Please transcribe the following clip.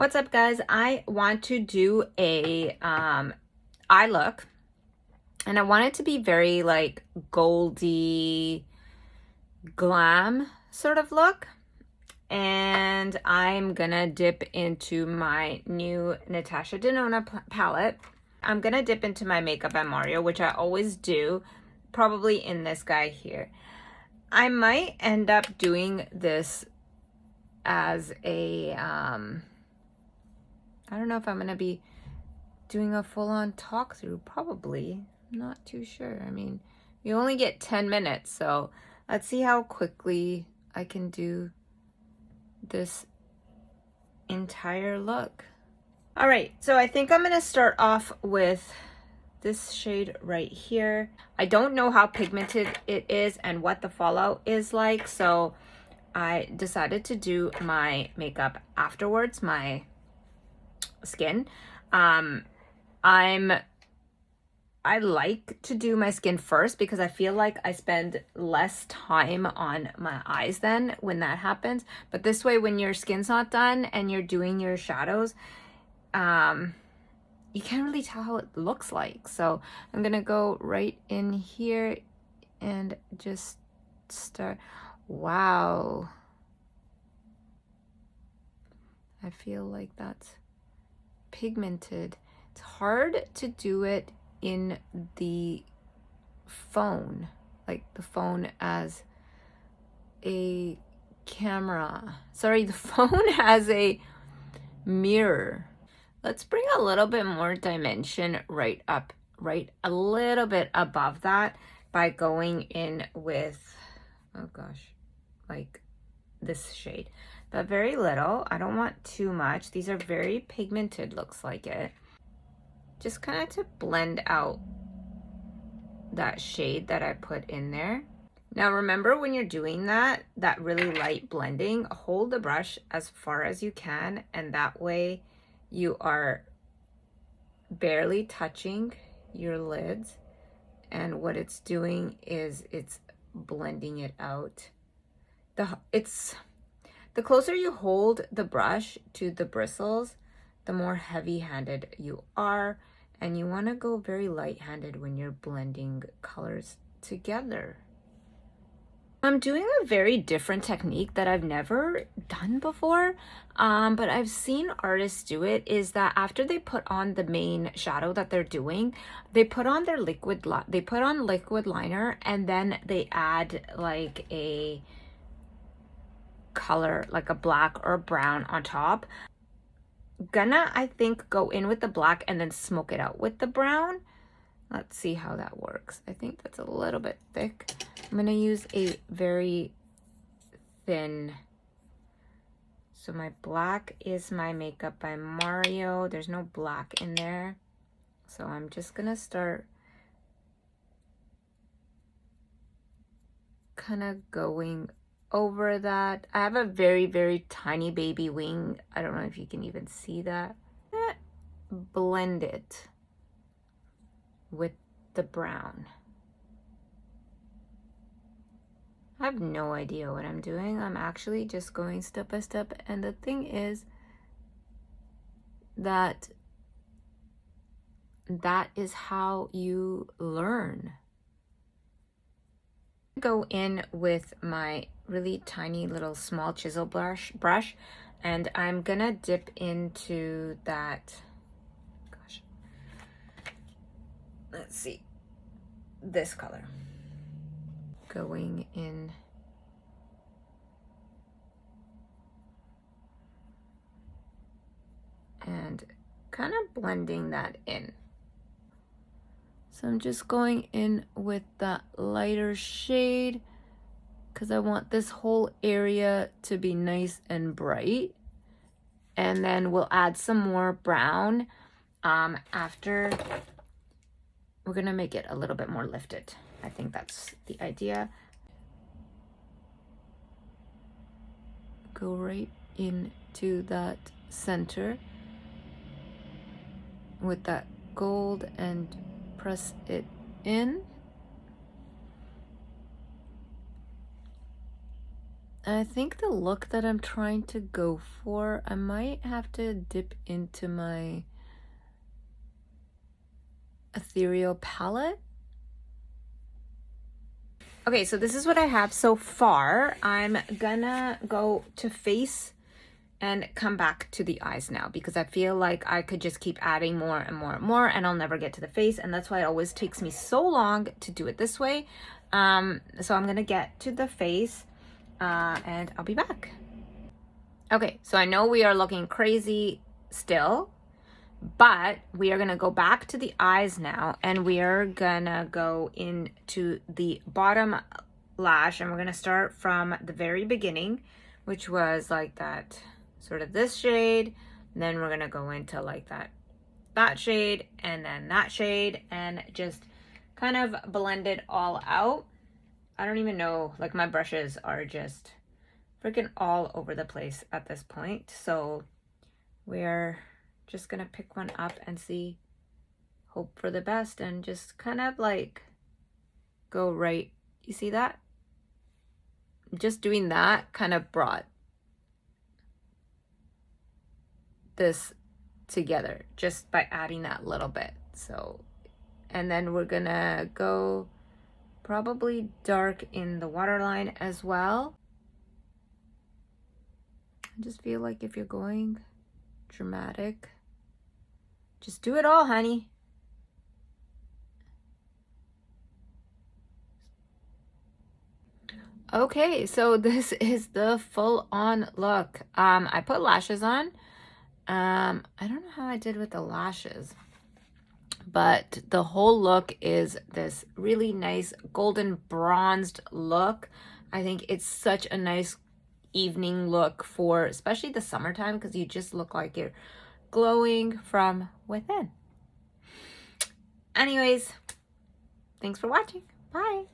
What's up, guys? I want to do a eye look, and I want it to be very like goldy glam sort of look. And I'm gonna dip into my new Natasha Denona palette. I'm gonna dip into my Makeup by Mario, which I always do, probably in this guy here. I might end up doing this as a I don't know if I'm going to be doing a full-on talk through. Probably. I'm not too sure. I mean, you only get 10 minutes, so let's see how quickly I can do this entire look. All right, so I think I'm going to start off with this shade right here. I don't know how pigmented it is and what the fallout is like, so I decided to do my makeup afterwards, my skin. I like to do my skin first because I feel like I spend less time on my eyes then when that happens. But this way, when your skin's not done and you're doing your shadows, you can't really tell how it looks like. So I'm gonna go right in here and just start. Wow. I feel like that's pigmented. It's hard to do it in the phone, like the phone as a camera. Sorry, the phone as a mirror. Let's bring a little bit more dimension right up, right a little bit above that by going in with, oh gosh, like this shade. But very little. I don't want too much. These are very pigmented, looks like it. Just kind of to blend out that shade that I put in there. Now remember, when you're doing that really light blending, hold the brush as far as you can, and that way you are barely touching your lids, and what it's doing is it's blending it out. The closer you hold the brush to the bristles, the more heavy-handed you are, and you want to go very light-handed when you're blending colors together. I'm doing a very different technique that I've never done before, but I've seen artists do it, is that after they put on the main shadow that they're doing, they put on their liquid liner, and then they add like a color, like a black or brown on top. Gonna, I think, go in with the black and then smoke it out with the brown. Let's see how that works. I think that's a little bit thick. I'm gonna use a very thin. So my black is my Makeup by Mario. There's no black in there. So I'm just gonna start kind of going over that. I have a very, very tiny baby wing. I don't know if you can even see that. Blend it with the brown. I have no idea what I'm doing. I'm actually just going step by step. And the thing is that is how you learn. Go in with my really tiny little small chisel brush, and I'm gonna dip into that, gosh, let's see, this color. Going in and kind of blending that in. So I'm just going in with that lighter shade because I want this whole area to be nice and bright. And then we'll add some more brown after. We're gonna make it a little bit more lifted. I think that's the idea. Go right into that center with that gold and press it in. I think the look that I'm trying to go for, I might have to dip into my ethereal palette. Okay, so this is what I have so far. I'm gonna go to face and come back to the eyes now because I feel like I could just keep adding more and more and more and I'll never get to the face, and that's why it always takes me so long to do it this way. So I'm gonna get to the face and I'll be back. Okay, so I know we are looking crazy still, but we are gonna go back to the eyes now and we are gonna go into the bottom lash, and we're gonna start from the very beginning, which was like that sort of this shade, and then we're gonna go into like that shade and then that shade and just kind of blend it all out. I don't even know, like my brushes are just freaking all over the place at this point, so we're just gonna pick one up and see, hope for the best, and just kind of like go right, you see that? Just doing that kind of brought this together just by adding that little bit. So, and then we're gonna go probably dark in the waterline as well. I just feel like if you're going dramatic, just do it all, honey. Okay, so this is the full-on look. I put lashes on. I don't know how I did with the lashes, but the whole look is this really nice golden bronzed look. I think it's such a nice evening look for especially the summertime because you just look like you're glowing from within. Anyways, thanks for watching. Bye.